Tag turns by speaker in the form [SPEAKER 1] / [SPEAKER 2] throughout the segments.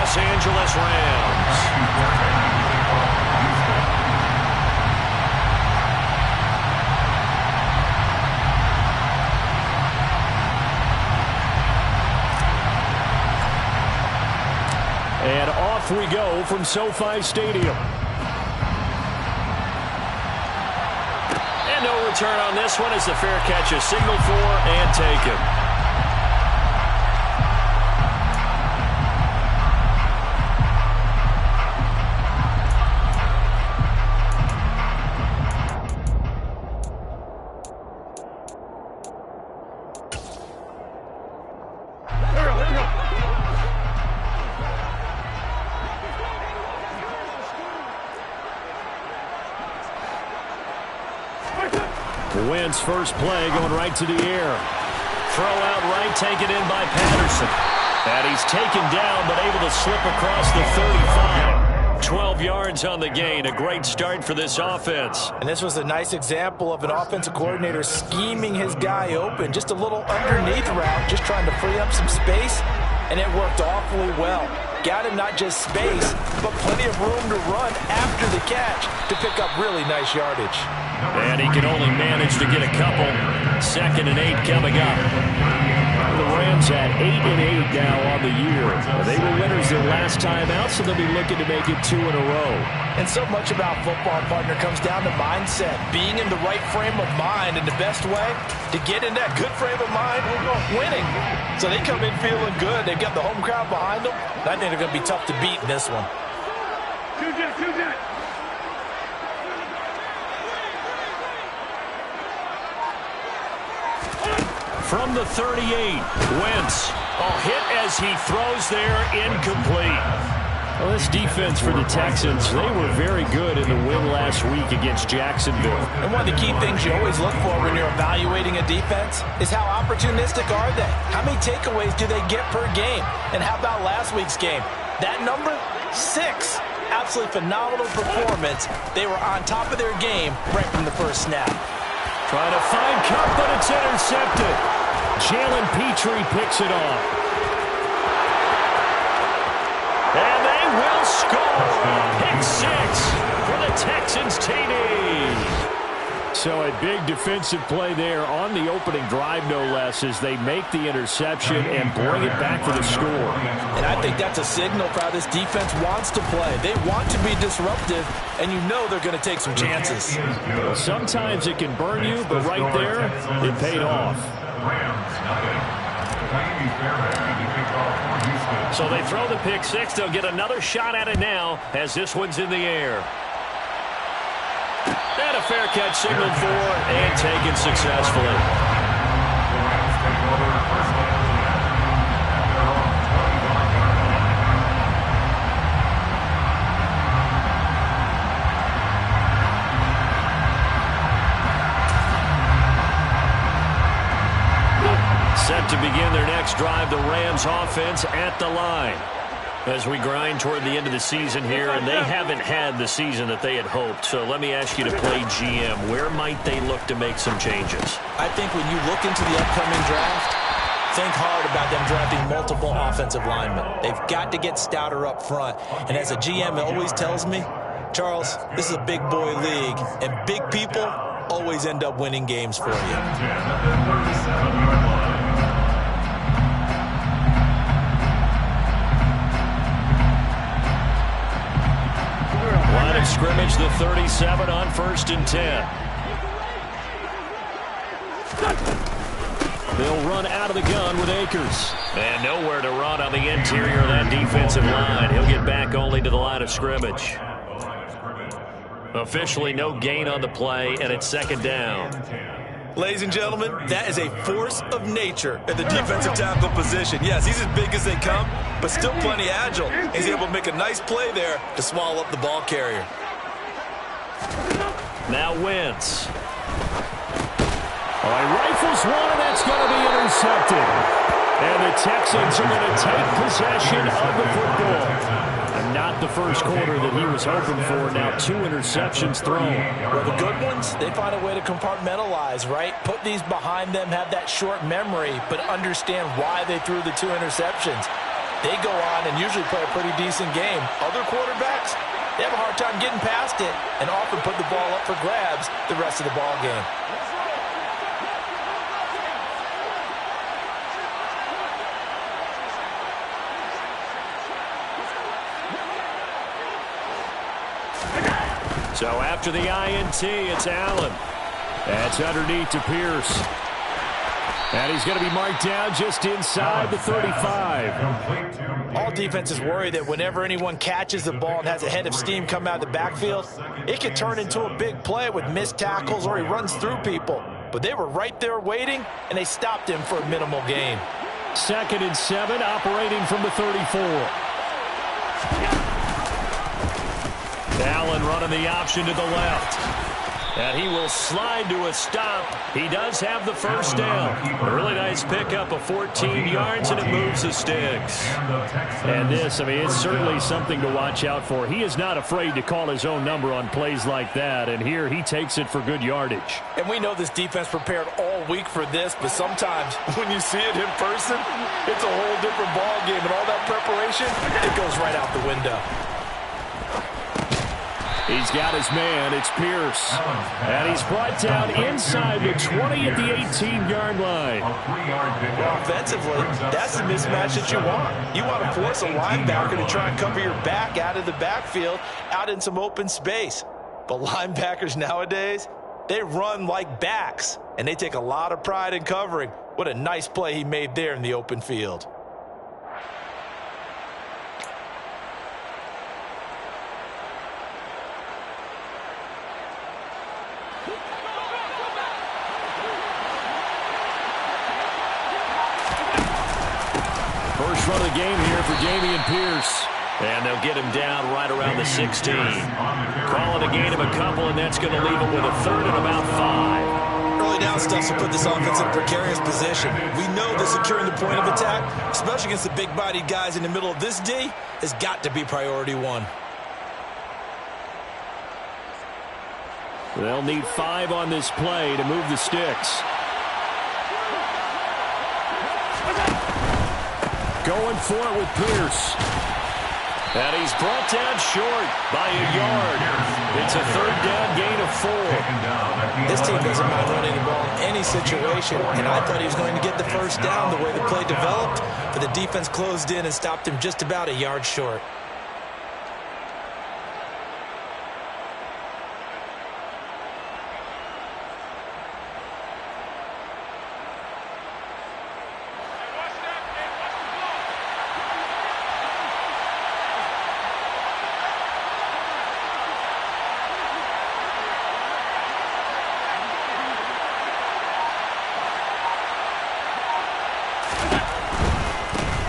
[SPEAKER 1] Los Angeles Rams. And off we go from SoFi Stadium. And no return on this one as the fair catch is signaled for and taken. Wentz first play going right to the air. Throw out right, taken in by Patterson. And he's taken down but able to slip across the 35. 12 yards on the gain. A great start for this offense.
[SPEAKER 2] And this was a nice example of an offensive coordinator scheming his guy open. Just a little underneath route, just trying to free up some space. And it worked awfully well. Got him not just space, but plenty of room to run after the catch to pick up really nice yardage.
[SPEAKER 1] And he can only manage to get a couple. 2nd and 8 coming up. The Rams at 8-8 now on the year. They were winners their last time out, so they'll be looking to make it 2 in a row.
[SPEAKER 2] And so much about football, partner, comes down to mindset. Being in the right frame of mind, and the best way to get in that good frame of mind, winning. So they come in feeling good. They've got the home crowd behind them. I think they're going to be tough to beat in this one.
[SPEAKER 1] From the 38, Wentz. Hit as he throws there, incomplete. Well, this defense for the Texans, they were very good in the win last week against Jacksonville.
[SPEAKER 2] And one of the key things you always look for when you're evaluating a defense is how opportunistic are they? How many takeaways do they get per game? And how about last week's game? That number, 6. Absolutely phenomenal performance. They were on top of their game right from the first snap.
[SPEAKER 1] Trying to find Cup, but it's intercepted. Jalen Petrie picks it off. And they will score. Pick 6 for the Texans TD. So a big defensive play there on the opening drive, no less, as they make the interception and bring it back for the score.
[SPEAKER 2] And I think that's a signal for how this defense wants to play. They want to be disruptive, and you know they're going to take some chances.
[SPEAKER 1] Sometimes it can burn you, but right there, it paid off. So they throw the pick 6. They'll get another shot at it now as this one's in the air. And a fair catch signaled for and taken successfully. Set to begin their next drive, the Rams offense at the line. As we grind toward the end of the season here, and they haven't had the season that they had hoped. So let me ask you to play GM. Where might they look to make some changes?
[SPEAKER 2] I think when you look into the upcoming draft, think hard about them drafting multiple offensive linemen. They've got to get stouter up front. And as a GM, it always tells me, Charles, this is a big boy league, and big people always end up winning games for you.
[SPEAKER 1] Line of scrimmage, the 37 on 1st and 10. They'll run out of the gun with Akers. And nowhere to run on the interior of that defensive line. He'll get back only to the line of scrimmage. Officially no gain on the play, and it's 2nd down.
[SPEAKER 2] Ladies and gentlemen, that is a force of nature at the defensive tackle position. Yes, he's as big as they come, but still plenty agile. He's able to make a nice play there to swallow up the ball carrier.
[SPEAKER 1] Now Wentz. All right, rifles one, and that's going to be intercepted. And the Texans are going to take possession of the football. And not the first quarter that he was hoping for. Now 2 interceptions thrown.
[SPEAKER 2] Well, the good ones, they find a way to compartmentalize, right? Put these behind them, have that short memory, but understand why they threw the 2 interceptions. they go on and usually play a pretty decent game. Other quarterbacks, they have a hard time getting past it and often put the ball up for grabs the rest of the ball game.
[SPEAKER 1] So after the INT, it's Allen. That's underneath to Pierce. And he's going to be marked down just inside the 35.
[SPEAKER 2] All defenses worry that whenever anyone catches the ball and has a head of steam come out of the backfield, it could turn into a big play with missed tackles or he runs through people. But they were right there waiting, and they stopped him for a minimal gain.
[SPEAKER 1] 2nd and 7, operating from the 34. Allen running the option to the left. And he will slide to a stop. He does have the first down. A really nice pickup of 14 yards, and it moves the sticks. And this, I mean, it's certainly something to watch out for. He is not afraid to call his own number on plays like that, and here he takes it for good yardage.
[SPEAKER 2] And we know this defense prepared all week for this, but sometimes when you see it in person, it's a whole different ball game, and all that preparation, it goes right out the window.
[SPEAKER 1] He's got his man. It's Pierce. And he's brought down inside the 20 at the 18-yard line.
[SPEAKER 2] Well, offensively, that's the mismatch that you want. You want to force a linebacker to try and cover your back out of the backfield, out in some open space. But linebackers nowadays, they run like backs, and they take a lot of pride in covering. What a nice play he made there in the open field.
[SPEAKER 1] First run of the game here for Dameon Pierce. And they'll get him down right around the 16. Calling a gain of a couple, and that's going to leave him with a 3rd and about 5.
[SPEAKER 2] Early down stuff will put this offense in a precarious position. We know that securing the point of attack, especially against the big-bodied guys in the middle of this D, has got to be priority 1.
[SPEAKER 1] They'll need 5 on this play to move the sticks. Going for it with Pierce. And he's brought down short by a yard. It's a 3rd down gain of 4.
[SPEAKER 2] This team doesn't mind running the ball in any situation, and I thought he was going to get the first down the way the play developed, but the defense closed in and stopped him just about a yard short.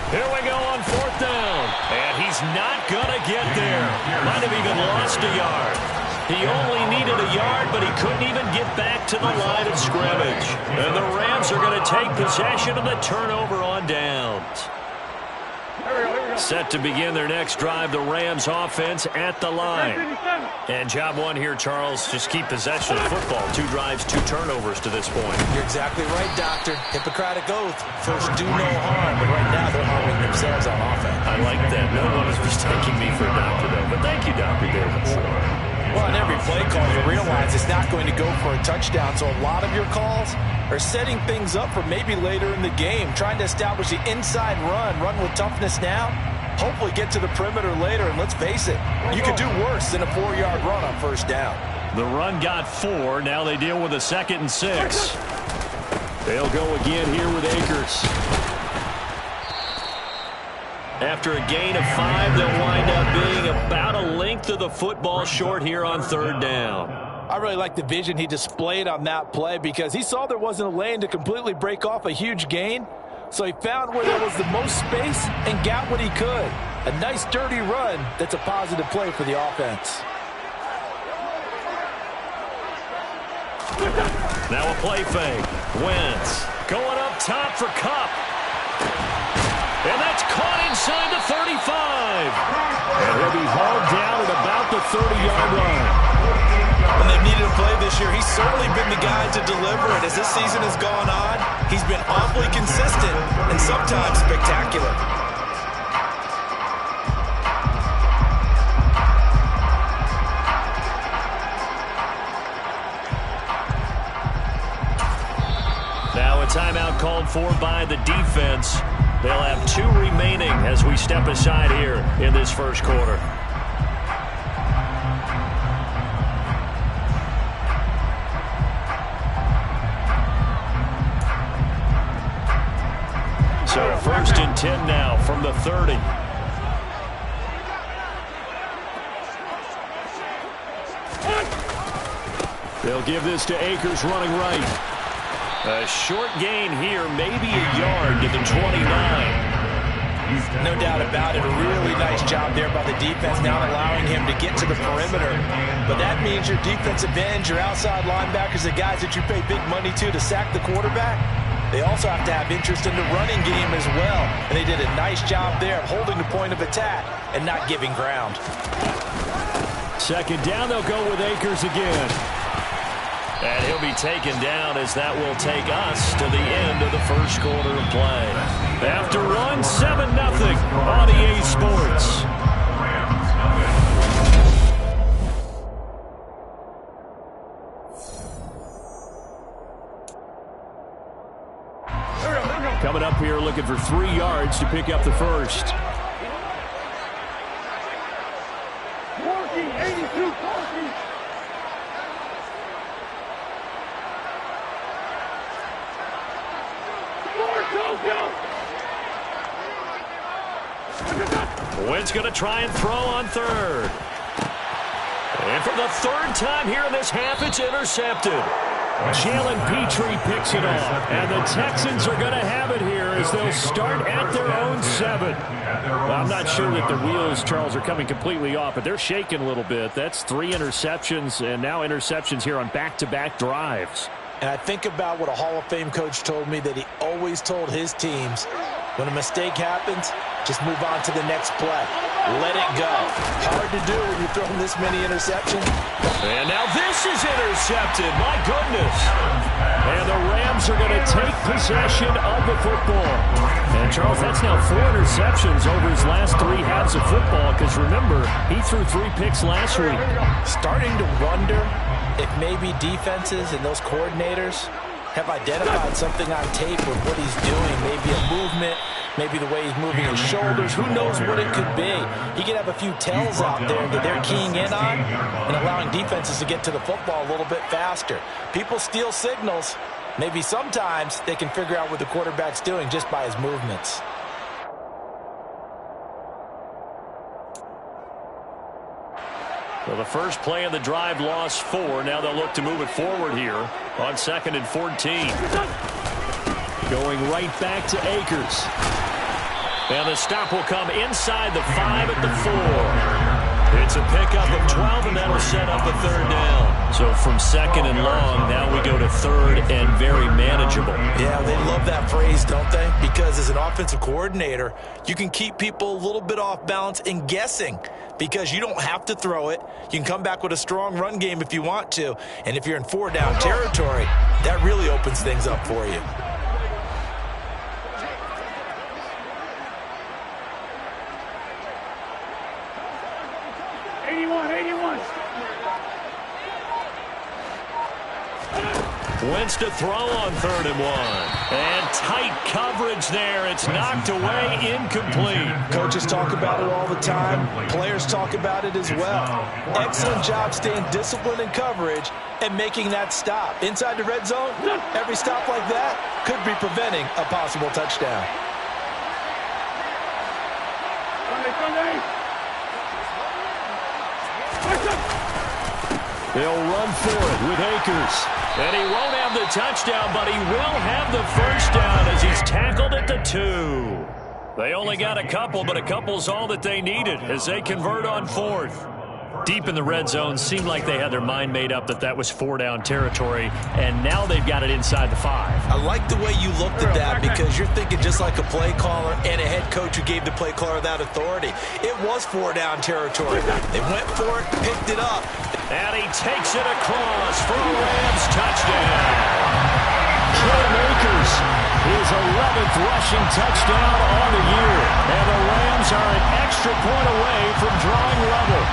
[SPEAKER 1] Here we go on 4th down. And he's not going to get there. Might have even lost a yard. He only needed a yard, but he couldn't even get back to the line of scrimmage. And the Rams are going to take possession of the turnover on downs. Set to begin their next drive, the Rams offense at the line. And job 1 here, Charles, just keep possession of the football. 2 drives, 2 turnovers to this point.
[SPEAKER 2] You're exactly right, Doctor. Hippocratic oath. First, do no harm. But right now, they're harming themselves on offense.
[SPEAKER 1] I like that. No one is mistaking me for a doctor, though. But thank you, Dr. Davis.
[SPEAKER 2] Well, in every play call, you realize it's not going to go for a touchdown. So a lot of your calls are setting things up for maybe later in the game, trying to establish the inside run with toughness now, hopefully get to the perimeter later, and let's face it, you could do worse than a 4-yard run on 1st down.
[SPEAKER 1] The run got 4. Now they deal with a 2nd and 6. They'll go again here with Akers. After a gain of 5, they'll wind up being about a length of the football short here on 3rd down.
[SPEAKER 2] I really like the vision he displayed on that play because he saw there wasn't a lane to completely break off a huge gain. So he found where there was the most space and got what he could. A nice, dirty run that's a positive play for the offense.
[SPEAKER 1] Now a play fake. Wentz going up top for Kupp. And that's caught inside the 35. And he'll be hauled down at about the 30-yard line.
[SPEAKER 2] When they've needed a play this year, he's certainly been the guy to deliver. And as this season has gone on, he's been awfully consistent and sometimes spectacular.
[SPEAKER 1] called for by the defense. They'll have 2 remaining as we step aside here in this first quarter. So 1st and 10 now from the 30. They'll give this to Akers running right. A short gain here, maybe a yard to the 29.
[SPEAKER 2] No doubt about it. A really nice job there by the defense, not allowing him to get to the perimeter. But that means your defensive ends, your outside linebackers, the guys that you pay big money to sack the quarterback, they also have to have interest in the running game as well. And they did a nice job there of holding the point of attack and not giving ground.
[SPEAKER 1] 2nd down, they'll go with Akers again. And he'll be taken down as that will take us to the end of the first quarter of play. After one, 7-0 on EA Sports. Coming up here looking for 3 yards to pick up the first.
[SPEAKER 3] Working 82 parking.
[SPEAKER 1] Wentz going to try and throw on 3rd. And for the 3rd time here in this half, it's intercepted. Jalen Petrie picks it off. And the Texans are going to have it here as they'll start at their own 7. Well, I'm not sure that the wheels, Charles, are coming completely off, but they're shaking a little bit. That's 3 interceptions, and now interceptions here on back-to-back drives.
[SPEAKER 2] And I think about what a Hall of Fame coach told me that he always told his teams, when a mistake happens, just move on to the next play. Let it go. Hard to do when you're throwing this many interceptions.
[SPEAKER 1] And now this is intercepted. My goodness. And the Rams are going to take possession of the football. And, Charles, that's now 4 interceptions over his last 3 halves of football because, remember, he threw 3 picks last week.
[SPEAKER 2] Starting to wonder if maybe defenses and those coordinators have identified something on tape with what he's doing. Maybe a movement, maybe the way he's moving his shoulders. Who knows what it could be? He could have a few tells out there that they're keying in on and allowing defenses to get to the football a little bit faster. People steal signals. Maybe sometimes they can figure out what the quarterback's doing just by his movements.
[SPEAKER 1] So the first play of the drive lost 4. Now they'll look to move it forward here on 2nd and 14. Going right back to Akers. And the stop will come inside the 5 at the 4. It's a pickup of 12, and that'll set up a 3rd down. So from 2nd and long, now we go to 3rd and very manageable.
[SPEAKER 2] Yeah, they love that phrase, don't they? Because as an offensive coordinator, you can keep people a little bit off balance and guessing because you don't have to throw it. You can come back with a strong run game if you want to. And if you're in 4-down territory, that really opens things up for you.
[SPEAKER 1] Wentz to throw on 3rd and 1. And tight coverage there. It's knocked away, incomplete.
[SPEAKER 2] Coaches talk about it all the time. Players talk about it as well. Excellent job staying disciplined in coverage and making that stop. Inside the red zone, every stop like that could be preventing a possible touchdown.
[SPEAKER 1] They'll run for it with Akers. And he won't have the touchdown, but he will have the first down as he's tackled at the 2. They only got a couple, but a couple's all that they needed as they convert on 4th. Deep in the red zone, seemed like they had their mind made up that that was 4-down territory, and now they've got it inside the 5.
[SPEAKER 2] I like the way you looked at that because you're thinking just like a play caller and a head coach who gave the play caller that authority. It was 4-down territory. They went for it, picked it up.
[SPEAKER 1] And he takes it across for a Rams touchdown. Cam Akers, his 11th rushing touchdown on the year. And the Rams are an extra point away from drawing level.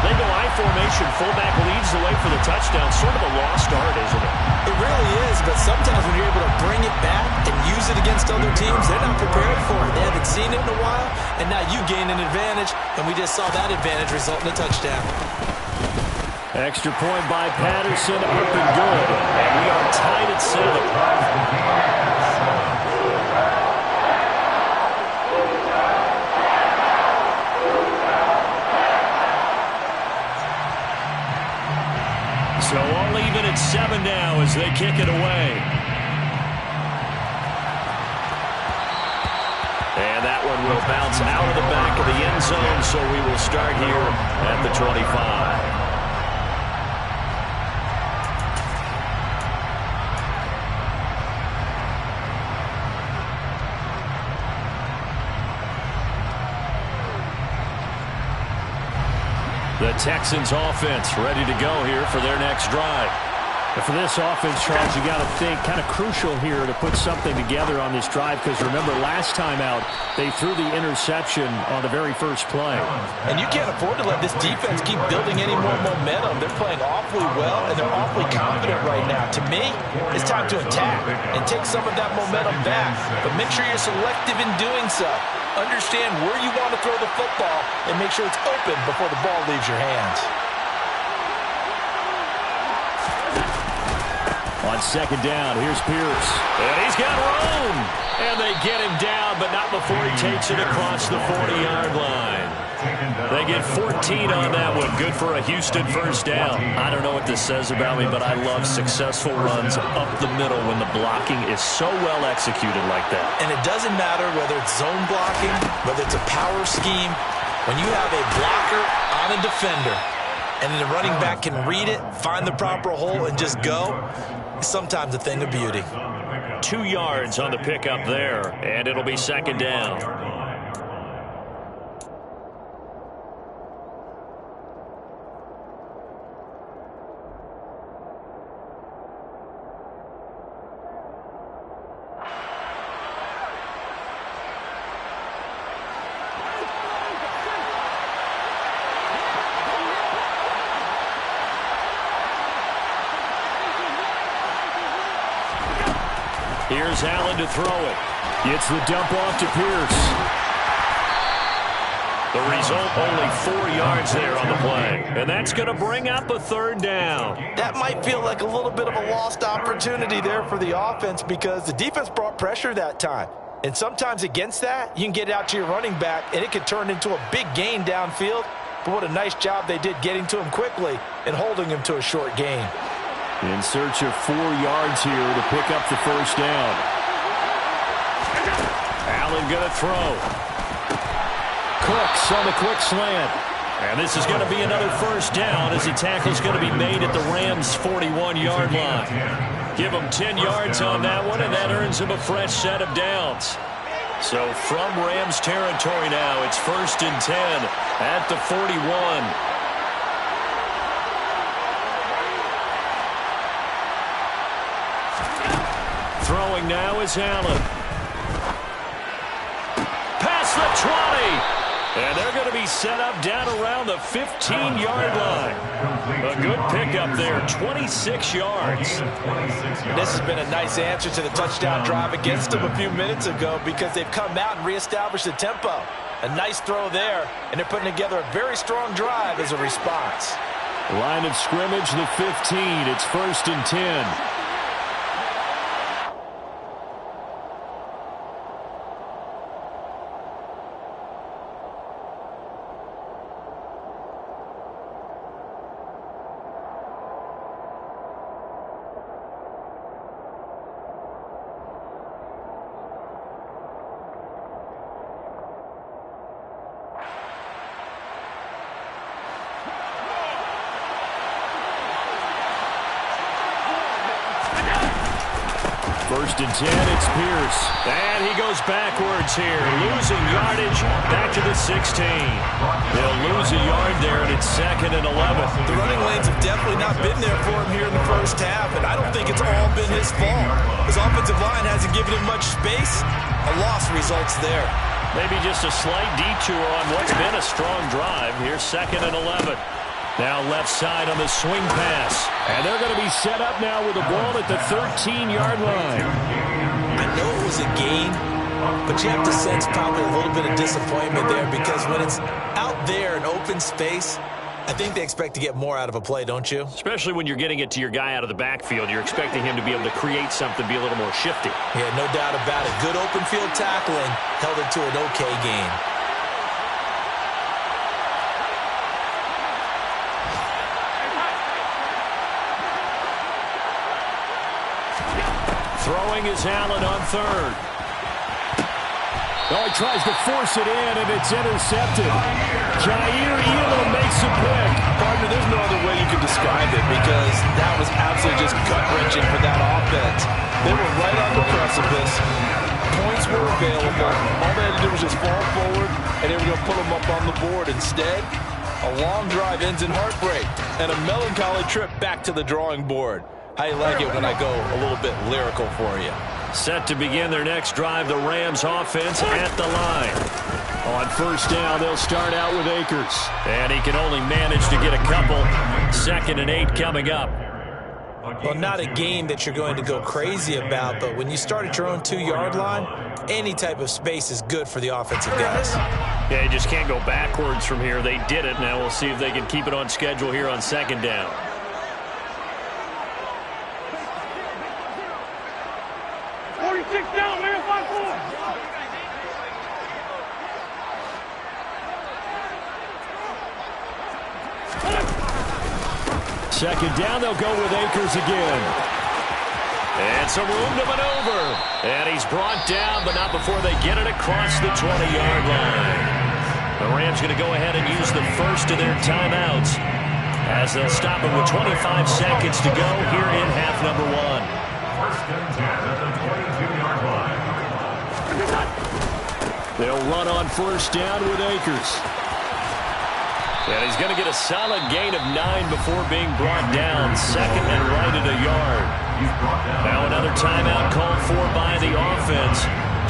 [SPEAKER 1] They go I formation. Fullback leads the way for the touchdown. Sort of a lost art, isn't it?
[SPEAKER 2] It really is, but sometimes when you're able to bring it back and use it against other teams, they're not prepared for it. They haven't seen it in a while, and now you gain an advantage, and we just saw that advantage result in a touchdown.
[SPEAKER 1] Extra point by Patterson, up and good. And we are tied at 7. So all even at 7 now as they kick it away. And that one will bounce out of the back of the end zone, so we will start here at the 25. The Texans offense ready to go here for their next drive.
[SPEAKER 3] And for this offense, Charles, you got to think kind of crucial here to put something together on this drive, because remember last time out they threw the interception on the very first play.
[SPEAKER 2] And you can't afford to let this defense keep building any more momentum. They're playing awfully well, and they're awfully confident right now. To me, it's time to attack and take some of that momentum back. But make sure you're selective in doing so. Understand where you want to throw the football and make sure it's open before the ball leaves your hands.
[SPEAKER 1] On second down, here's Pierce. And he's got room. And they get him down, but not before he takes it across the 40-yard line. They get 14 on that one. Good for a Houston first down. I don't know what this says about me, but I love successful runs up the middle when the blocking is so well executed like that.
[SPEAKER 2] And it doesn't matter whether it's zone blocking, whether it's a power scheme. When you have a blocker on a defender, and then the running back can read it, find the proper hole, and just go, it's sometimes a thing of beauty.
[SPEAKER 1] 2 yards on the pickup there, and it'll be second down. Here's Allen to throw it. Gets the dump off to Pierce. The result, only 4 yards there on the play. And that's going to bring up a third down.
[SPEAKER 2] That might feel like a little bit of a lost opportunity there for the offense because the defense brought pressure that time. And sometimes against that, you can get it out to your running back, and it could turn into a big gain downfield. But what a nice job they did getting to him quickly and holding him to a short gain.
[SPEAKER 1] In search of 4 yards here to pick up the first down. Allen going to throw. Cooks on the quick slant. And this is going to be another first down as the tackle's going to be made at the Rams' 41-yard line. Give them 10 yards on that one, and that earns them a fresh set of downs. So from Rams territory now, it's 1st and 10 at the 41. Throwing now is Allen. Past the 20. And they're going to be set up down around the 15-yard line. A good pickup there, 26 yards.
[SPEAKER 2] This has been a nice answer to the touchdown drive against them a few minutes ago because they've come out and reestablished the tempo. A nice throw there, and they're putting together a very strong drive as a response.
[SPEAKER 1] Line of scrimmage, the 15. It's 1st and 10. First and 10, it's Pierce. And he goes backwards here, losing yardage back to the 16. They'll lose a yard there, and it's 2nd and 11.
[SPEAKER 2] The running lanes have definitely not been there for him here in the first half, and I don't think it's all been his fault. His offensive line hasn't given him much space. A loss results there.
[SPEAKER 1] Maybe just a slight detour on what's been a strong drive. Here's 2nd and 11. Now left side on the swing pass. And they're going to be set up now with the ball at the 13-yard line.
[SPEAKER 2] I know it was a gain, but you have to sense probably a little bit of disappointment there because when it's out there in open space, I think they expect to get more out of a play, don't you?
[SPEAKER 1] Especially when you're getting it to your guy out of the backfield. You're expecting him to be able to create something, be a little more shifty.
[SPEAKER 2] Yeah, no doubt about it. Good open field tackling held it to an okay gain.
[SPEAKER 1] Throwing is Allen on third. Oh, he tries to force it in, and it's intercepted. Jair Elam makes a pick.
[SPEAKER 2] Partner, there's no other way you could describe it because that was absolutely just gut-wrenching for that offense. They were right on the precipice. Points were available. All they had to do was just fall forward, and they were going to put them up on the board. Instead, a long drive ends in heartbreak and a melancholy trip back to the drawing board. How you like it when I go a little bit lyrical for you?
[SPEAKER 1] Set to begin their next drive, the Rams offense at the line. On first down, they'll start out with Akers. And he can only manage to get a couple. 2nd and 8 coming up.
[SPEAKER 2] Well, not a game that you're going to go crazy about, but when you start at your own 2-yard line, any type of space is good for the offensive guys.
[SPEAKER 1] Yeah, you just can't go backwards from here. They did it. Now we'll see if they can keep it on schedule here on 2nd down. Second down, they'll go with Akers again. And some room to maneuver. And he's brought down, but not before they get it across the 20-yard line. The Rams going to go ahead and use the first of their timeouts as they'll stop it with 25 seconds to go here in half number 1.
[SPEAKER 4] First and 10 at the 22-yard line.
[SPEAKER 1] They'll run on first down with Akers. And he's going to get a solid gain of 9 before being brought down. 2nd and right at a yard. Now another timeout called for by the offense.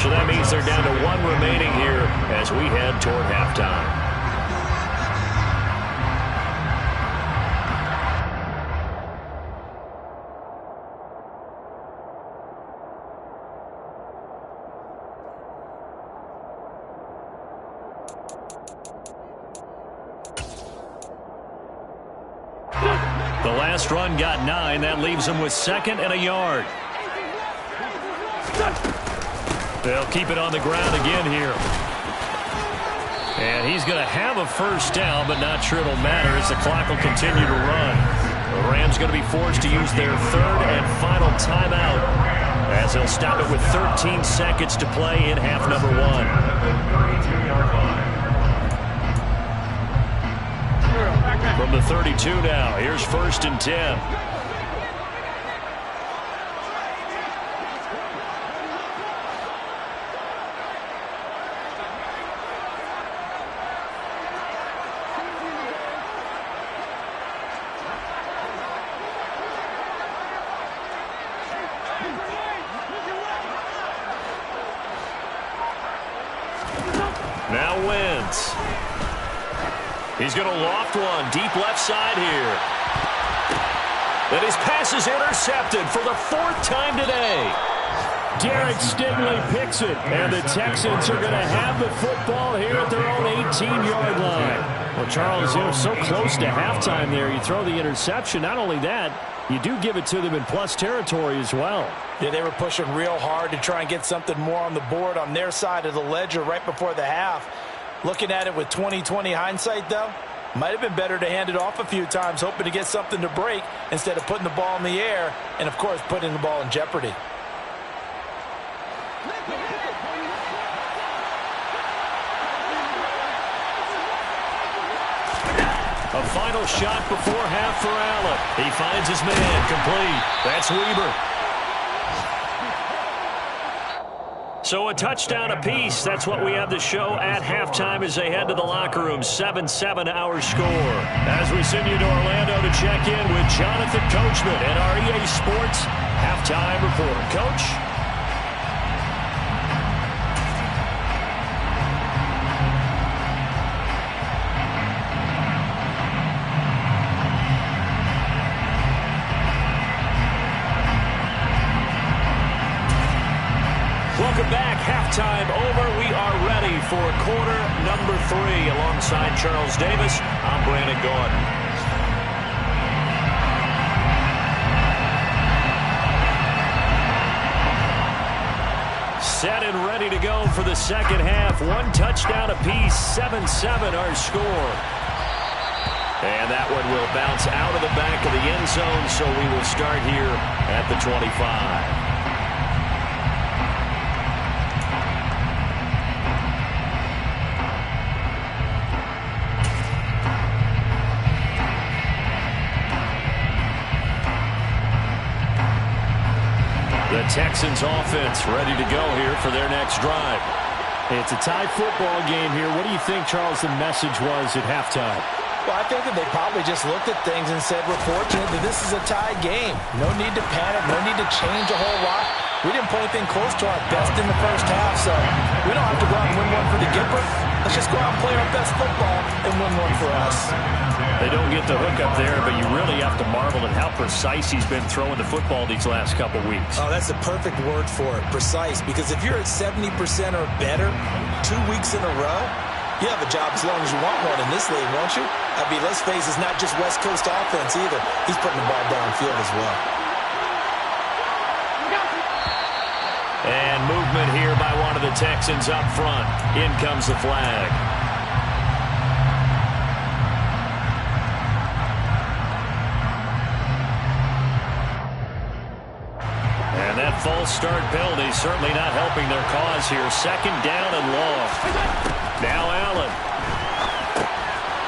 [SPEAKER 1] So that means they're down to 1 remaining here as we head toward halftime. The last run got 9. That leaves them with 2nd and a yard. They'll keep it on the ground again here. And he's going to have a first down, but not sure it'll matter as the clock will continue to run. The Rams going to be forced to use their 3rd and final timeout as they'll stop it with 13 seconds to play in half number 1. From the 32 now, here's 1st and 10. Now Wentz. He's going to loft one deep left side here. And his pass is intercepted for the 4th time today. Derek Stingley picks it, and the Texans are going to have the football here at their own 18-yard line. Well, Charles, so close to halftime there. You throw the interception. Not only that, you do give it to them in plus territory as well.
[SPEAKER 2] Yeah, they were pushing real hard to try and get something more on the board on their side of the ledger right before the half. Looking at it with 20/20 hindsight, though, might have been better to hand it off a few times, hoping to get something to break instead of putting the ball in the air and, of course, putting the ball in jeopardy.
[SPEAKER 1] A final shot before half for Allen. He finds his man complete. That's Weber. So a touchdown apiece. That's what we have to show at halftime as they head to the locker room. 7-7 our score. As we send you to Orlando to check in with Jonathan Coachman and our EA Sports halftime report. Coach? halftime over. We are ready for quarter number 3. Alongside Charles Davis, I'm Brandon Gordon. Set and ready to go for the second half. 1 touchdown apiece, 7-7 our score. And that one will bounce out of the back of the end zone, so we will start here at the 25. The Texans offense ready to go here for their next drive.
[SPEAKER 3] It's a tie football game here. What do you think, Charles, the message was at halftime?
[SPEAKER 2] Well, I think that they probably just looked at things and said, we're fortunate that this is a tie game. No need to panic. No need to change a whole lot. We didn't play anything close to our best in the first half, so we don't have to go out and win one for the Gipper. Let's just go out and play our best football and win one for us.
[SPEAKER 3] They don't get the hook up there, but you really have to marvel at how precise he's been throwing the football these last couple weeks.
[SPEAKER 2] Oh, that's the perfect word for it, precise, because if you're at 70% or better 2 weeks in a row, you have a job as long as you want one in this league, won't you? I mean, let's face it, it's not just West Coast offense either. He's putting the ball downfield as well.
[SPEAKER 1] And movement here by one of the Texans up front. In comes the flag. And that false start penalty certainly not helping their cause here. Second down and long. Now Allen.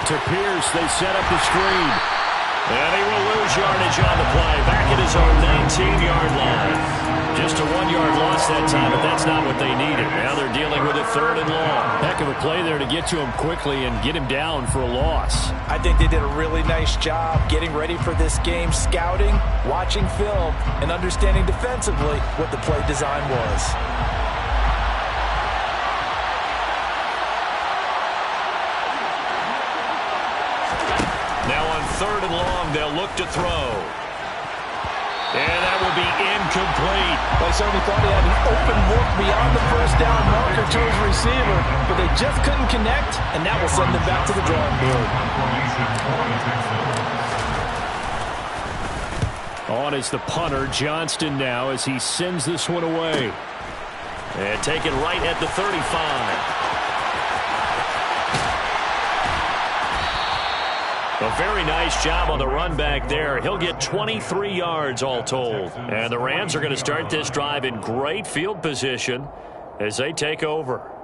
[SPEAKER 1] To Pierce, they set up the screen. And he will lose yardage on the play. Back at his own 19-yard line. Just a 1-yard loss that time, but that's not what they needed. Now they're dealing with a 3rd and long.
[SPEAKER 3] Heck of a play there to get to him quickly and get him down for a loss.
[SPEAKER 2] I think they did a really nice job getting ready for this game, scouting, watching film, and understanding defensively what the play design was.
[SPEAKER 1] Now on 3rd and long, they'll look to throw. And that will be incomplete.
[SPEAKER 2] They certainly thought he had an open look beyond the first down marker to his receiver, but they just couldn't connect, and that will send them back to the drawing board.
[SPEAKER 3] On is the punter, Johnston now, as he sends this one away.
[SPEAKER 1] And taken right at the 35. A very nice job on the run back there. He'll get 23 yards all told. And the Rams are going to start this drive in great field position as they take over.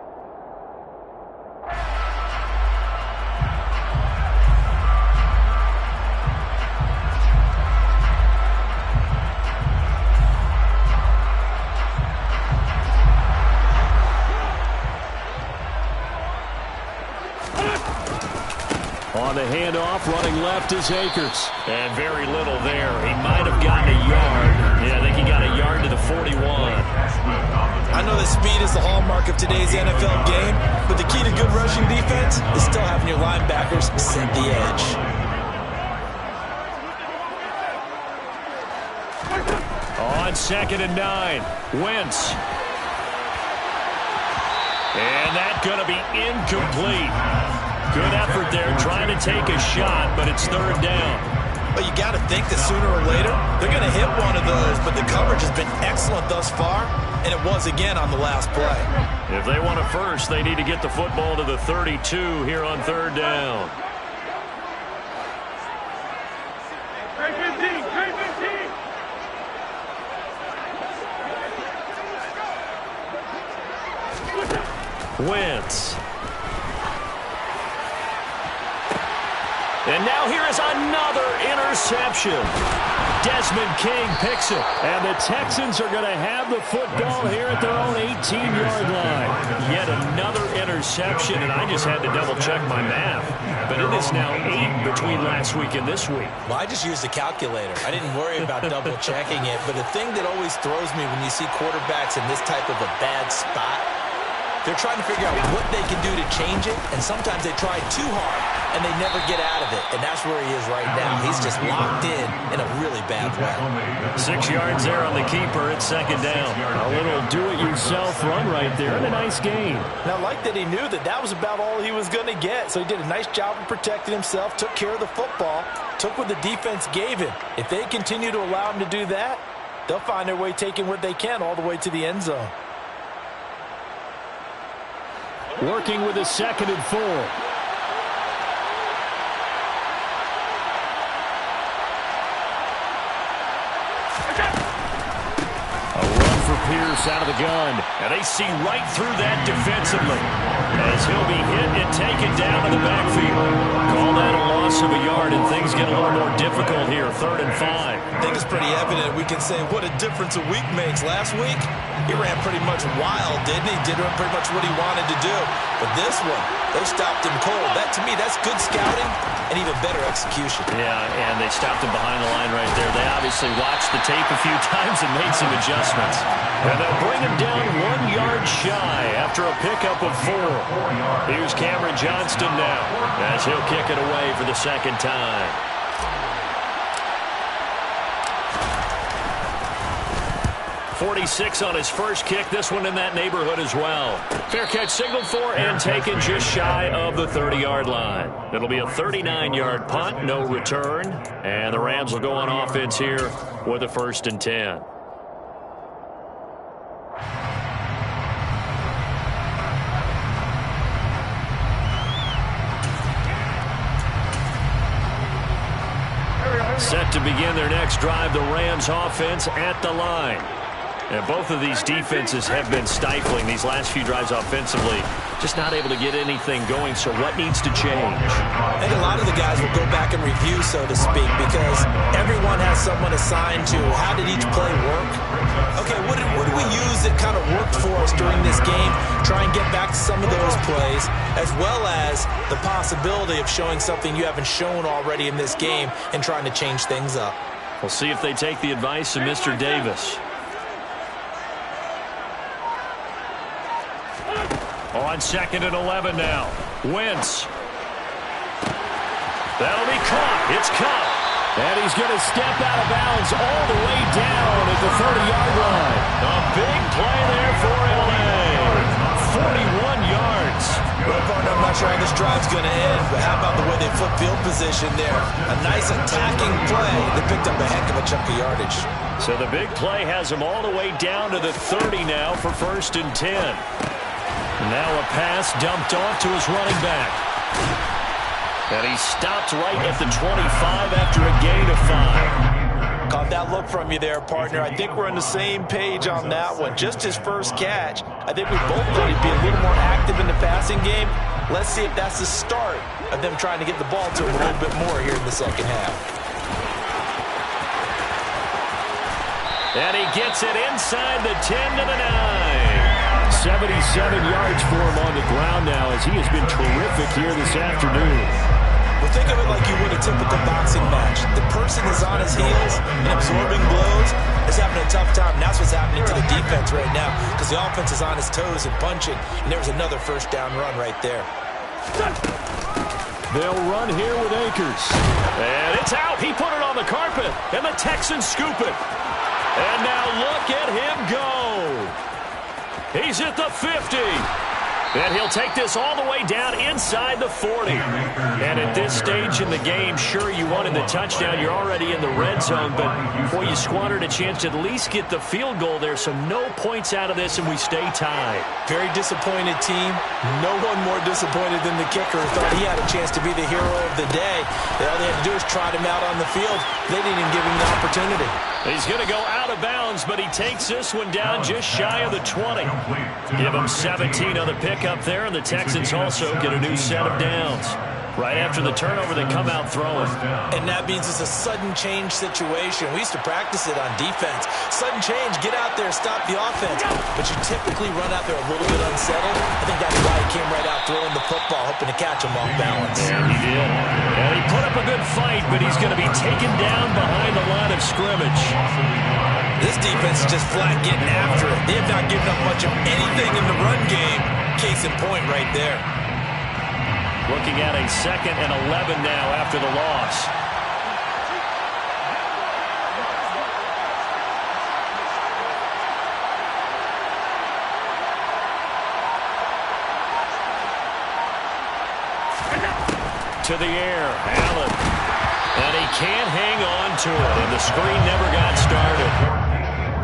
[SPEAKER 3] On the handoff, running left is Akers.
[SPEAKER 1] And very little there. He might have gotten a yard. Yeah, I think he got a yard to the 41.
[SPEAKER 2] I know that speed is the hallmark of today's NFL game, but the key to good rushing defense is still having your linebackers set the edge.
[SPEAKER 1] On 2nd and 9, Wentz. And that's going to be incomplete. Good effort there, trying to take a shot, but it's 3rd down.
[SPEAKER 2] But you got to think that sooner or later, they're going to hit one of those, but the coverage has been excellent thus far, and it was again on the last play.
[SPEAKER 1] If they want a first, they need to get the football to the 32 here on 3rd down. Wentz. And now here is another interception. Desmond King picks it.
[SPEAKER 3] And the Texans are going to have the football here at their own 18-yard line.
[SPEAKER 1] Yet another interception, and I just had to double-check my math. But it is now 8 between last week and this week.
[SPEAKER 2] Well, I just used a calculator. I didn't worry about double-checking it. But the thing that always throws me when you see quarterbacks in this type of a bad spot They're trying to figure out what they can do to change it, and sometimes they try too hard, and they never get out of it, and that's where he is right now. He's just locked in a really bad way.
[SPEAKER 3] 6 yards there on the keeper. It's second down. A little do-it-yourself run right there, and a nice gain.
[SPEAKER 2] And I like that he knew that that was about all he was going to get, so he did a nice job of protecting himself, took care of the football, took what the defense gave him. If they continue to allow him to do that, they'll find their way taking what they can all the way to the end zone.
[SPEAKER 3] Working with a 2nd and 4. Pierce out of the gun, and they see right through that defensively as he'll be hit and taken down to the backfield. Call that a loss of a yard, and things get a little more difficult here. 3rd and 5.
[SPEAKER 2] I think it's pretty evident. We can say what a difference a week makes. Last week, he ran pretty much wild, didn't he? Did pretty much what he wanted to do. But this one, they stopped him cold. That, to me, that's good scouting and even better execution.
[SPEAKER 3] Yeah, and they stopped him behind the line right there. They obviously watched the tape a few times and made some adjustments. And they'll bring him down 1 yard shy after a pickup of 4. Here's Cameron Johnston now as he'll kick it away for the 2nd time. .46 on his first kick. This one in that neighborhood as well. Fair catch signaled for and taken just shy of the 30-yard line. It'll be a 39-yard punt, no return. And the Rams will go on offense here with a 1st and 10. Set to begin their next drive, the Rams offense at the line. And both of these defenses have been stifling these last few drives offensively. Just not able to get anything going, so what needs to change?
[SPEAKER 2] I think a lot of the guys will go back and review, so to speak, because everyone has someone assigned to how did each play work. Okay, what did we use that kind of worked for us during this game? Try and get back to some of those plays, as well as the possibility of showing something you haven't shown already in this game and trying to change things up.
[SPEAKER 3] We'll see if they take the advice of Mr. Davis. On 2nd and 11 now. Wentz. That'll be caught. It's caught. And he's going to step out of bounds all the way down at the 30-yard line. A big play there for L.A. 41 yards.
[SPEAKER 2] Well, partner, I'm not sure how this drive's going to end, but how about the way they flip field position there? A nice attacking play. They picked up a heck of a chunk of yardage.
[SPEAKER 3] So the big play has him all the way down to the 30 now for 1st and 10. Now a pass dumped off to his running back. And he stopped right at the 25 after a gain of 5.
[SPEAKER 2] Caught that look from you there, partner. I think we're on the same page on that one. Just his first catch. I think we both thought he'd be a little more active in the passing game. Let's see if that's the start of them trying to get the ball to him a little bit more here in the second half.
[SPEAKER 3] And he gets it inside the 10 to the 9. 77 yards for him on the ground now as he has been terrific here this afternoon.
[SPEAKER 2] Well, think of it like you would a typical boxing match. The person is on his heels and absorbing blows is having a tough time. And that's what's happening to the defense right now because the offense is on his toes and punching. And there was another 1st down run right there.
[SPEAKER 3] They'll run here with Akers. And it's out. He put it on the carpet. And the Texans scoop it. And now look at him go. He's at the 50. And he'll take this all the way down inside the 40. And at this stage in the game, sure, you wanted the touchdown. You're already in the red zone. But, boy, you squandered a chance to at least get the field goal there. So no points out of this, and we stay tied.
[SPEAKER 2] Very disappointed team. No one more disappointed than the kicker who thought he had a chance to be the hero of the day. All they had to do is trot him out on the field. They didn't even give him the opportunity.
[SPEAKER 3] He's going to go out of bounds, but he takes this one down just shy of the 20. Give him 17 on the pickup there, and the Texans also get a new set of downs. Right after the turnover, they come out throwing.
[SPEAKER 2] And that means it's a sudden change situation. We used to practice it on defense. Sudden change, get out there, stop the offense. But you typically run out there a little bit unsettled. I think that's why he came right out throwing the football, hoping to catch him off balance.
[SPEAKER 3] And he did. And he put up a good fight, but he's going to be taken down behind the line of scrimmage.
[SPEAKER 2] This defense is just flat getting after it. They have not given up much of anything in the run game. Case in point right there.
[SPEAKER 3] Looking at a 2nd and 11 now after the loss. To the air, Allen. And he can't hang on to it, and the screen never got started.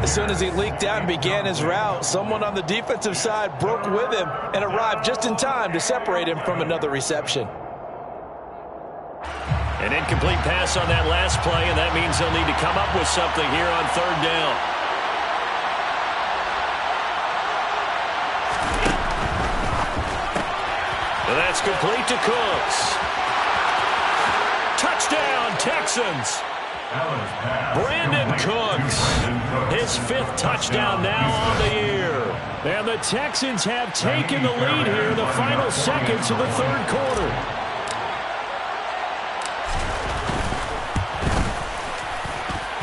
[SPEAKER 2] As soon as he leaked out and began his route, someone on the defensive side broke with him and arrived just in time to separate him from another reception.
[SPEAKER 3] An incomplete pass on that last play, and that means they'll need to come up with something here on 3rd down. And that's complete to Cooks. Touchdown, Texans. Brandon Cooks, his 5th touchdown now on the year.
[SPEAKER 1] And the Texans have taken the lead here in the final seconds of the 3rd quarter.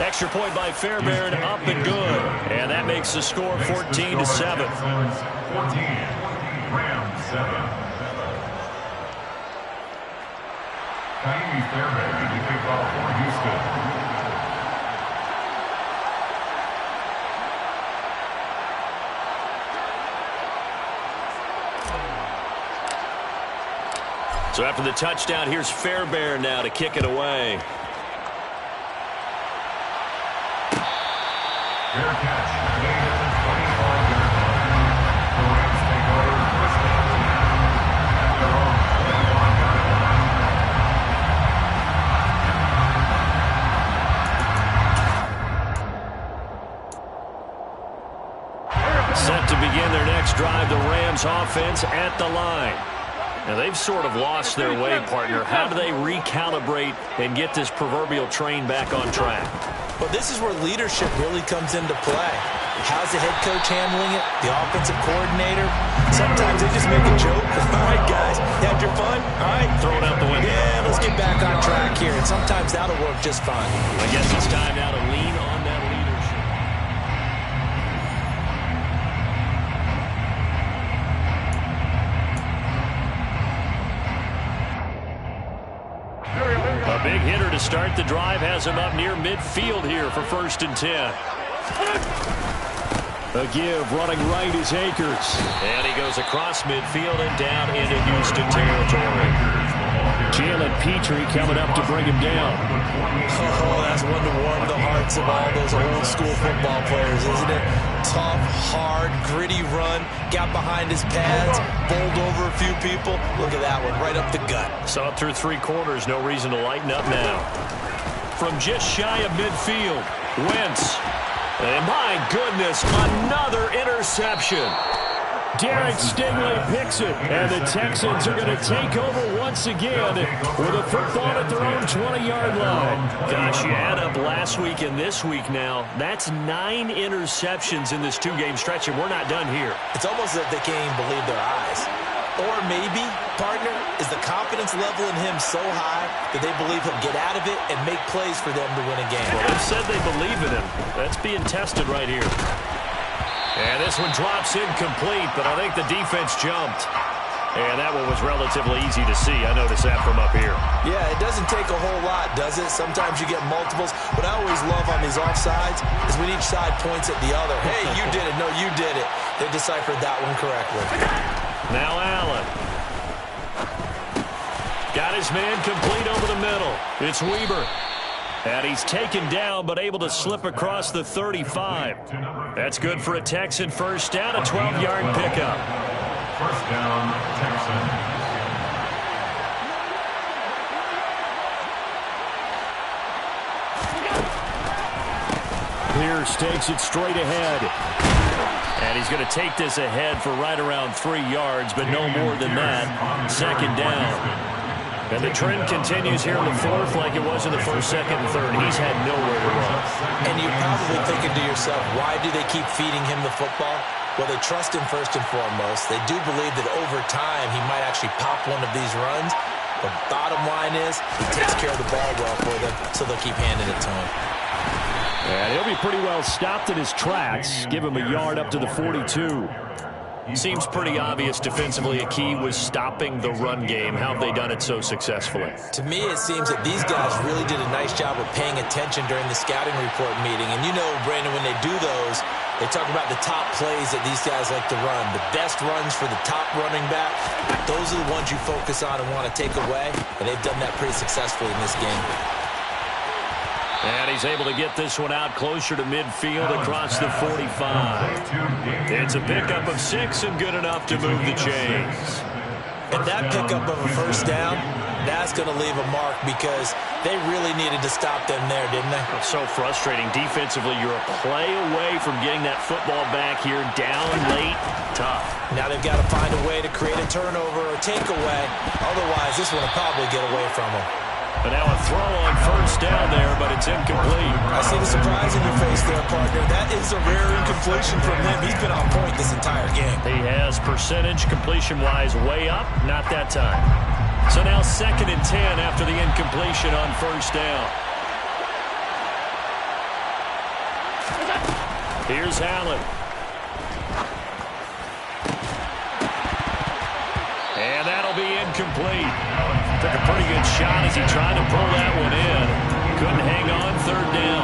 [SPEAKER 3] Extra point by Fairbairn, up and good. And that makes the score 14-7.
[SPEAKER 4] 14, Rams 7. Fairbairn, the kickoff for Houston.
[SPEAKER 3] So after the touchdown, here's Fairbairn now to kick it away.
[SPEAKER 4] Fair catch made at the 25-yard line. The Rams take over first down at their own 25-yard line.
[SPEAKER 3] Set to begin their next drive, the Rams offense at the line. Now, they've sort of lost their way, partner. How do they recalibrate and get this proverbial train back on track?
[SPEAKER 2] But this is where leadership really comes into play. How's the head coach handling it? The offensive coordinator? Sometimes they just make a joke. All right, guys, you had your fun? All right.
[SPEAKER 3] Throw it out the window.
[SPEAKER 2] Yeah, let's get back on track here. And sometimes that'll work just fine.
[SPEAKER 3] I guess it's time now to lean on that leadership. A big hitter to start the drive has him up near midfield here for 1st and 10.
[SPEAKER 1] A give, running right is Akers.
[SPEAKER 3] And he goes across midfield and down into Houston territory.
[SPEAKER 1] Jalen Petrie coming up to bring him down.
[SPEAKER 2] Oh, that's one to warm the hearts of all those old school football players, isn't it? Tough, hard, gritty run. Got behind his pads, bowled over a few people. Look at that one, right up the gut.
[SPEAKER 3] Saw it through 3 quarters. No reason to lighten up now. From just shy of midfield, Wentz. And my goodness, another interception.
[SPEAKER 1] Derek Stingley picks it, and the Texans are going to take over once again with a football at their own 20-yard line.
[SPEAKER 3] Gosh, you add up last week and this week now, that's 9 interceptions in this 2-game stretch, and we're not done here.
[SPEAKER 2] It's almost as if they can't even believe their eyes. Or maybe, partner, is the confidence level in him so high that they believe he'll get out of it and make plays for them to win a game.
[SPEAKER 3] Well, they've said they believe in him. That's being tested right here. And this one drops incomplete, but I think the defense jumped. And that one was relatively easy to see. I noticed that from up here.
[SPEAKER 2] Yeah, it doesn't take a whole lot, does it? Sometimes you get multiples. What I always love on these offsides is when each side points at the other. Hey, you did it. No, you did it. They deciphered that one correctly.
[SPEAKER 3] Now Allen. Got his man complete over the middle. It's Weber. And he's taken down, but able to slip across the 35. That's good for a Texan first down, a 12-yard pickup.
[SPEAKER 4] First down, Texans.
[SPEAKER 1] Pierce takes it straight ahead.
[SPEAKER 3] And he's going to take this ahead for right around 3 yards, but no more than that. 2nd down. And the trend continues here in the 4th like it was in the 1st, 2nd, and 3rd. He's had nowhere to run.
[SPEAKER 2] And you're probably thinking to yourself, why do they keep feeding him the football? Well, they trust him first and foremost. They do believe that over time he might actually pop one of these runs. But bottom line is he takes care of the ball well for them, so they'll keep handing it to him.
[SPEAKER 1] And he'll be pretty well stopped in his tracks. Give him a yard up to the 42.
[SPEAKER 3] Seems pretty obvious defensively a key was stopping the run game. How have they done it so successfully?
[SPEAKER 2] To me, it seems that these guys really did a nice job of paying attention during the scouting report meeting. And you know, Brandon, when they do those, they talk about the top plays that these guys like to run. The best runs for the top running back, those are the ones you focus on and want to take away. And they've done that pretty successfully in this game.
[SPEAKER 3] And he's able to get this one out closer to midfield across the 45. It's a pickup of 6 and good enough to move the chains.
[SPEAKER 2] And that pickup of a first down, that's going to leave a mark because they really needed to stop them there, didn't they?
[SPEAKER 3] It's so frustrating. Defensively, you're a play away from getting that football back here down late. Tough.
[SPEAKER 2] Now they've got to find a way to create a turnover or takeaway. Otherwise, this one will probably get away from them.
[SPEAKER 3] But now a throw on first down there, but it's incomplete.
[SPEAKER 2] I see the surprise in your face there, partner. That is a rare incompletion from him. He's been on point this entire game.
[SPEAKER 3] He has percentage completion-wise way up, not that time. So now 2nd and 10 after the incompletion on first down. Here's Allen. And that'll be incomplete. Took a pretty good shot as he tried to pull that one in. Couldn't hang on 3rd down.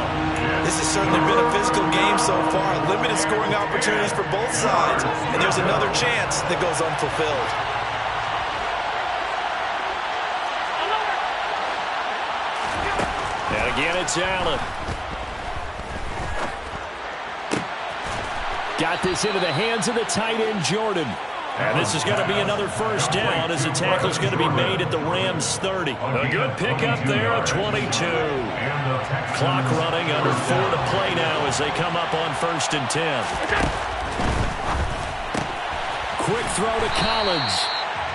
[SPEAKER 2] This has certainly been a physical game so far. Limited scoring opportunities for both sides. And there's another chance that goes unfulfilled.
[SPEAKER 3] And again, it's Allen.
[SPEAKER 1] Got this into the hands of the tight end, Jordan.
[SPEAKER 3] And this is going to be another first down as the tackle's going to be made at the Rams' 30. A good pickup there at 22. Clock running, under 4 to play now as they come up on 1st and 10.
[SPEAKER 1] Quick throw to Collins.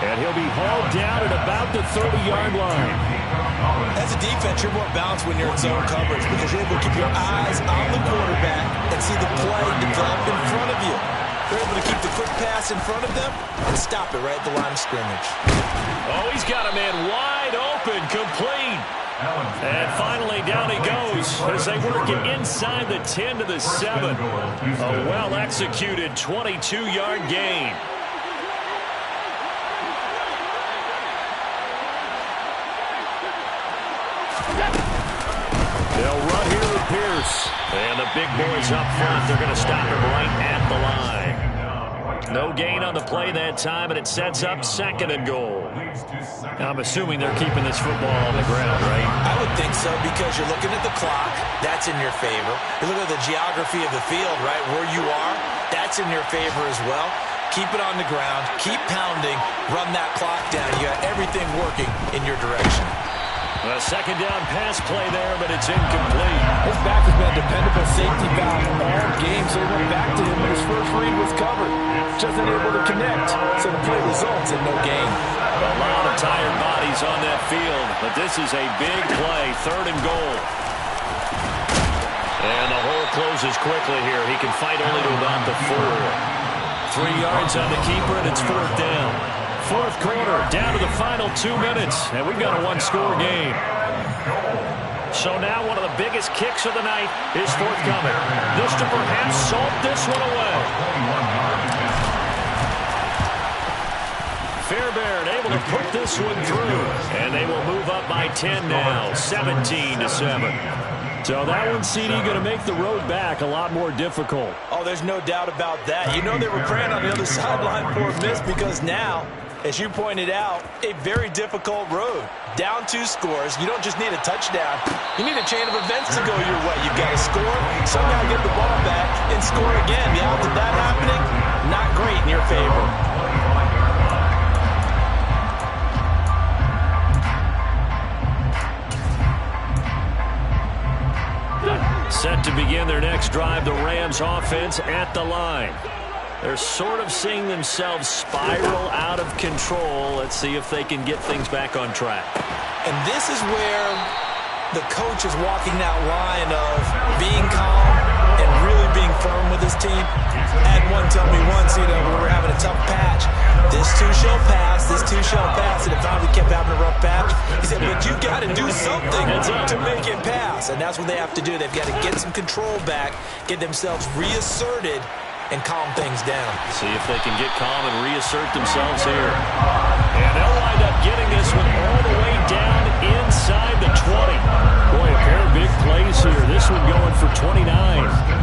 [SPEAKER 1] And he'll be hauled down at about the 30-yard line.
[SPEAKER 2] As a defense, you're more balanced when you're in zone coverage because you're able to keep your eyes on the quarterback and see the play develop in front of you. They're able to keep the quick pass in front of them and stop it right at the line of scrimmage.
[SPEAKER 3] Oh, he's got a man wide open, complete. And finally, down he goes as they work it inside the 10 to the 7. A well-executed 22-yard gain. They'll run here with Pierce. And the big boys up front, they're going to stop him right at the line. No gain on the play that time, and it sets up 2nd and goal. Now, I'm assuming they're keeping this football on the ground, right?
[SPEAKER 2] I would think so because you're looking at the clock. That's in your favor. You look at the geography of the field, right, where you are. That's in your favor as well. Keep it on the ground. Keep pounding. Run that clock down. You got everything working in your direction.
[SPEAKER 3] A 2nd down pass play there, but it's incomplete.
[SPEAKER 2] His back has been a dependable safety valve all game, so he went back to him when his first read was covered. Just unable to connect, so the play results in no gain.
[SPEAKER 3] A lot of tired bodies on that field, but this is a big play, 3rd and goal. And the hole closes quickly here. He can fight only to about the 4. 3 yards on the keeper, and it's 4th down. 4th quarter, down to the final 2 minutes, and we've got a 1-score game. So now one of the biggest kicks of the night is forthcoming. This to perhaps salt this one away. Fairbairn able to put this one through, and they will move up by 10 now, 17-7. So that one, CD, going to make the road back a lot more difficult.
[SPEAKER 2] Oh, there's no doubt about that. You know they were praying on the other sideline for a miss because now, as you pointed out, a very difficult road. Down 2 scores. You don't just need a touchdown. You need a chain of events to go your way. You've got to score, somehow get the ball back, and score again. The odds of that happening, not great in your favor.
[SPEAKER 3] Set to begin their next drive, the Rams offense at the line. They're sort of seeing themselves spiral out of control. Let's see if they can get things back on track.
[SPEAKER 2] And this is where the coach is walking that line of being calm and really being firm with his team. I had one tell me once, we were having a tough patch. This too shall pass, this too shall pass, and it finally kept having a rough patch. He said, but you got to do something to make it pass, and that's what they have to do. They've got to get some control back, get themselves reasserted, and calm things down.
[SPEAKER 3] See if they can get calm and reassert themselves here. And they'll wind up getting this one all the way down inside the 20. Boy, a pair of big plays here. This one going for 29.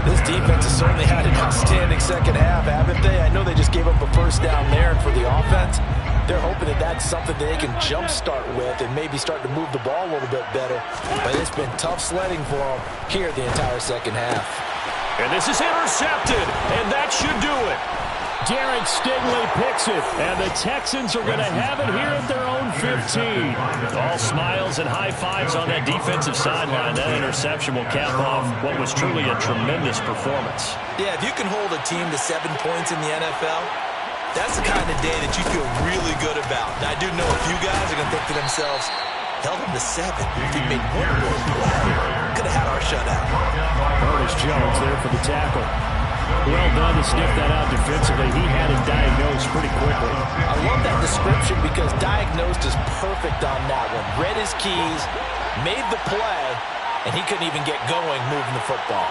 [SPEAKER 2] This defense has certainly had an outstanding second half, haven't they? I know they just gave up a first down there, and for the offense, they're hoping that that's something that they can jumpstart with and maybe start to move the ball a little bit better. But it's been tough sledding for them here the entire second half.
[SPEAKER 3] And this is intercepted, and that should do it.
[SPEAKER 1] Derek Stingley picks it, and the Texans are going to have it here at their own 15.
[SPEAKER 3] All smiles and high fives on that defensive sideline. That interception will cap off what was truly a tremendous performance.
[SPEAKER 2] Yeah, if you can hold a team to 7 points in the NFL, that's the kind of day that you feel really good about. Now, I do know a few guys are going to think to themselves, held them to 7. If we made one more play, could have had our shutout.
[SPEAKER 1] Curtis Jones there for the tackle. Well done to sniff that out defensively. He had it diagnosed pretty quickly.
[SPEAKER 2] I love that description because diagnosed is perfect on that one. Read his keys, made the play, and he couldn't even get going moving the football.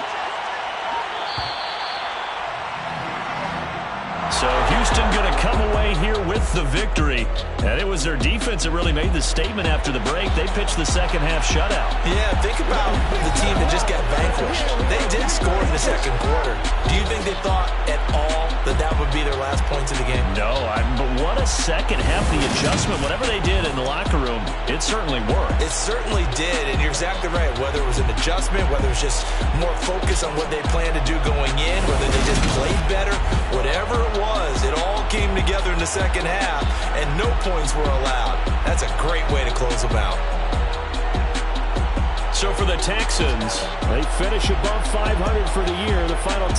[SPEAKER 3] So Houston going to come away here with the victory. And it was their defense that really made the statement after the break. They pitched the second half shutout.
[SPEAKER 2] Yeah, think about the team that just got vanquished. They did score in the second quarter. Do you think they thought at all that that would be their last points of the game?
[SPEAKER 3] No, but what a second half. The adjustment, whatever they did in the locker room, it certainly worked.
[SPEAKER 2] It certainly did, and you're exactly right. Whether it was an adjustment, whether it was just more focus on what they planned to do going in, whether they just played better, whatever it was, it all came together in the second half, and no points were allowed. That's a great way to close them out.
[SPEAKER 3] So for the Texans,
[SPEAKER 1] they finish above 500 for the year. The final